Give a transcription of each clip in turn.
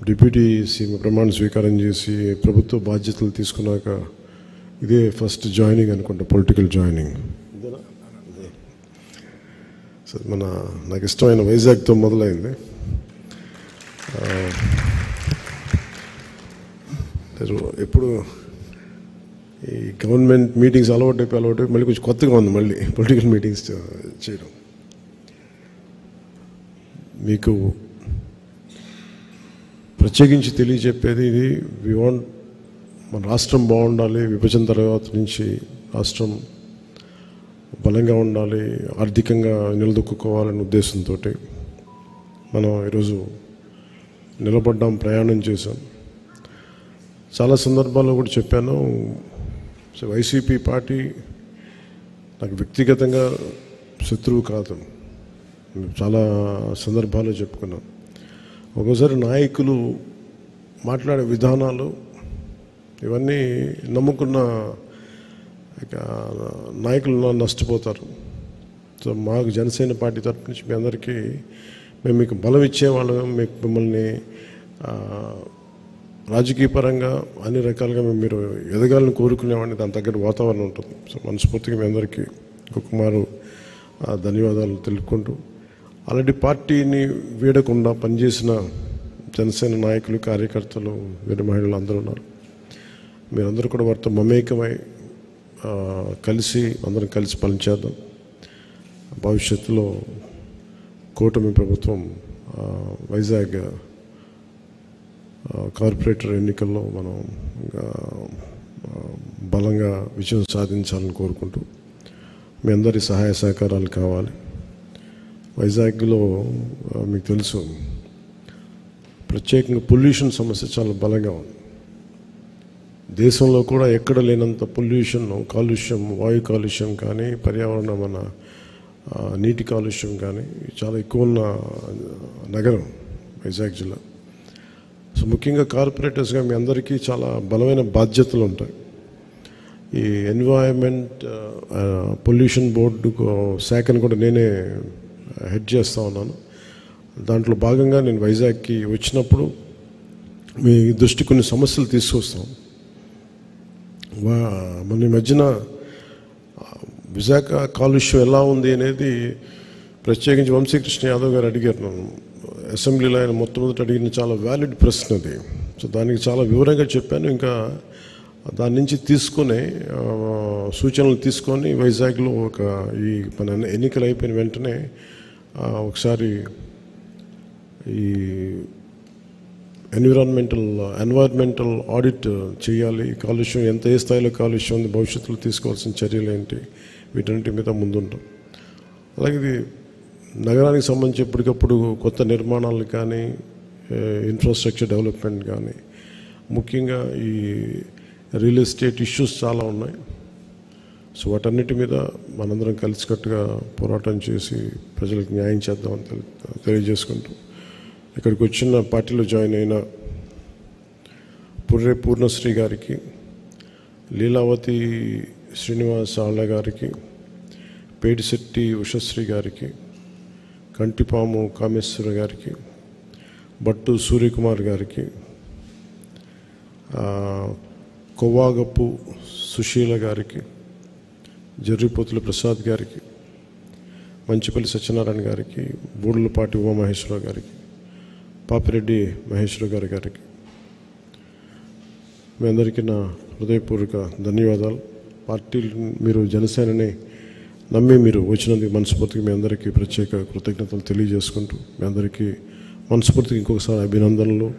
Deputy CM ప్రమాణ స్వీకారం చేసి ప్రభుత్వ బాధ్యతలు తీసుకున్నాక ఇదే ఫస్ట్ జాయినింగ్ అనుకుంటా, పొలిటికల్ జాయినింగ్. సరే, నాకు ఇష్టమైన వైజాగ్తో మొదలైంది. ఎప్పుడు ఈ గవర్నమెంట్ మీటింగ్స్ అలవాటు మళ్ళీ కొంచెం కొత్తగా ఉంది మళ్ళీ పొలిటికల్ మీటింగ్స్ చేయడం. మీకు ప్రత్యేకించి తెలియజెప్పేది ఇది, మన రాష్ట్రం బాగుండాలి, విభజన తర్వాత నుంచి రాష్ట్రం బలంగా ఉండాలి, ఆర్థికంగా నిలదొక్కుకోవాలనే ఉద్దేశంతో మనం ఈరోజు నిలబడ్డాం, ప్రయాణం చేశాం. చాలా సందర్భాల్లో కూడా చెప్పాను, వైసీపీ పార్టీ నాకు వ్యక్తిగతంగా శత్రువు కాదు, చాలా సందర్భాల్లో చెప్పుకున్నాం. ఒక్కోసారి నాయకులు మాట్లాడే విధానాలు ఇవన్నీ నమ్ముకున్న నాయకులు నష్టపోతారు. సో మాకు జనసేన పార్టీ తరపు నుంచి మీ అందరికీ మేము మీకు బలం ఇచ్చేవాళ్ళం, మిమ్మల్ని రాజకీయ పరంగా అన్ని రకాలుగా మీరు ఎదగాలని కోరుకునేవాడిని, దాని తగ్గట్టు వాతావరణం ఉంటుంది. సో మనస్ఫూర్తిగా మీ అందరికీ ఇంకొకమారు ధన్యవాదాలు తెలుపుకుంటూ, ఆల్రెడీ పార్టీని వీడకుండా పనిచేసిన జనసేన నాయకులు, కార్యకర్తలు, వీర మహిళలు అందరూ ఉన్నారు. మీరందరూ కూడా వారితో మమేకమై అందరం కలిసి పనిచేద్దాం. భవిష్యత్తులో కూటమి ప్రభుత్వం వైజాగ్ కార్పొరేటర్ ఎన్నికల్లో మనం బలంగా విజయం సాధించాలని కోరుకుంటూ, మీ అందరి సహాయ సహకారాలు కావాలి. వైజాగ్లో మీకు తెలుసు, ప్రత్యేకంగా పొల్యూషన్ సమస్య చాలా బలంగా ఉంది. దేశంలో కూడా ఎక్కడ లేనంత పొల్యూషన్, కాలుష్యం, వాయు కాలుష్యం కానీ, పర్యావరణ నీటి కాలుష్యం కానీ చాలా ఎక్కువ ఉన్న నగరం వైజాగ్ జిల్లా. సో ముఖ్యంగా కార్పొరేటర్స్గా మీ అందరికీ చాలా బలమైన బాధ్యతలు ఉంటాయి. ఈ ఎన్వైరన్మెంట్ పొల్యూషన్ బోర్డు శాఖను కూడా నేనే హెడ్ చేస్తూ ఉన్నాను. దాంట్లో భాగంగా నేను వైజాగ్కి వచ్చినప్పుడు మీ దృష్టి కొన్ని సమస్యలు తీసుకొస్తాం. మన ఈ మధ్యన విశాఖ కాలుష్యం ఎలా ఉంది అనేది ప్రత్యేకించి వంశీకృష్ణ యాదవ్ గారు అడిగారు నన్ను అసెంబ్లీలో. ఆయన మొట్టమొదటి అడిగిన చాలా వ్యాలిడ్ ప్రశ్న అది. సో దానికి చాలా వివరంగా చెప్పాను. ఇంకా దాని నుంచి తీసుకొని సూచనలు తీసుకొని వైజాగ్లో ఈ మన ఎన్నికలు అయిపోయిన వెంటనే ఒకసారి ఈ ఎన్వైర్న్మెంటల్ ఆడిట్ చేయాలి. కాలుష్యం ఏ స్థాయిలో కాలుష్యం ఉంది, భవిష్యత్తులో తీసుకోవాల్సిన చర్యలు ఏంటి, వీటన్నిటి మీద ముందుంటాం. అలాగే ఇది నగరానికి సంబంధించి ఎప్పటికప్పుడు కొత్త నిర్మాణాలు కానీ, ఇన్ఫ్రాస్ట్రక్చర్ డెవలప్మెంట్ కానీ, ముఖ్యంగా ఈ రియల్ ఎస్టేట్ ఇష్యూస్ చాలా ఉన్నాయి. సో వాటన్నిటి మీద మనందరం కలిసికట్టుగా పోరాటం చేసి ప్రజలకు న్యాయం చేద్దామని తెలియజేసుకుంటూ, ఇక్కడికి వచ్చిన పార్టీలో జాయిన్ అయిన పుర్రె పూర్ణశ్రీ గారికి, లీలావతి శ్రీనివాస్ ఆళ్ళ గారికి, పేడిశెట్టి ఉషశ్రీ గారికి, కంటిపాము కామేశ్వర గారికి, బట్టు సూర్యకుమార్ గారికి, కొవ్వాగప్పు సుశీల గారికి, జర్రిపోతుల ప్రసాద్ గారికి, మంచిపల్లి సత్యనారాయణ గారికి, బూడులపాటి ఉమామహేశ్వర గారికి, పాపిరెడ్డి మహేశ్వర గారికి మీ అందరికీ నా హృదయపూర్వక ధన్యవాదాలు. పార్టీ మీరు జనసేనని నమ్మి మీరు వచ్చినందుకు మనస్ఫూర్తిగా మీ అందరికీ ప్రత్యేక కృతజ్ఞతలు తెలియజేసుకుంటూ, మీ అందరికీ మనస్ఫూర్తిగా ఇంకొకసారి అభినందనలు,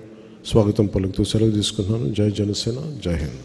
స్వాగతం పలుకుతూ సెలవు తీసుకుంటున్నాను. జై జనసేన, జై హింద్.